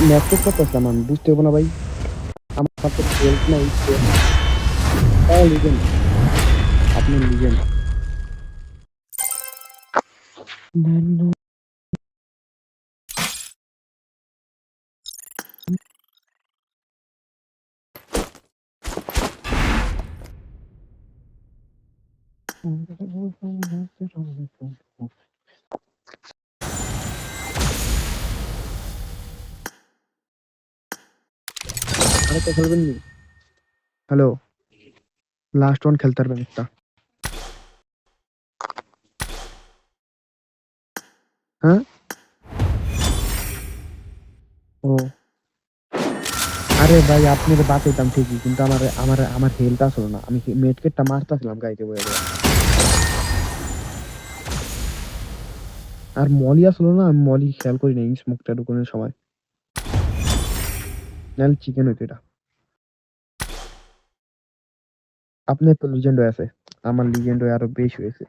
Match করতেছিলাম আমি, বুঝতে পারবো না ভাই। আমার তো হেল্প নাই। তাও লিজেন্ড, আপনি লিজেন্ড। আরেকটা খেলবেন নি? হ্যালো, লাস্ট ওয়ান খেলতে পারবেন একটা? হ্যাঁ। ও আরে ভাই, আপনার বাঁচাইতাম ঠিকই, কিন্তু আমার আমার আমার হেলথ আসলো না। আমি মেডকেটটা মারতাছিলাম গাইতে বয়ে বয়ে। আর মলি আসলো না, আমি মলি খেয়াল করি নাই স্মোকটা ঢুকানোর সময়। নাহলে চিকেন হইতো এটা। আপনার তো লিজেন্ড হয়ে আছে, আমার লিজেন্ড হয়ে আরো বেশি হয়েছে।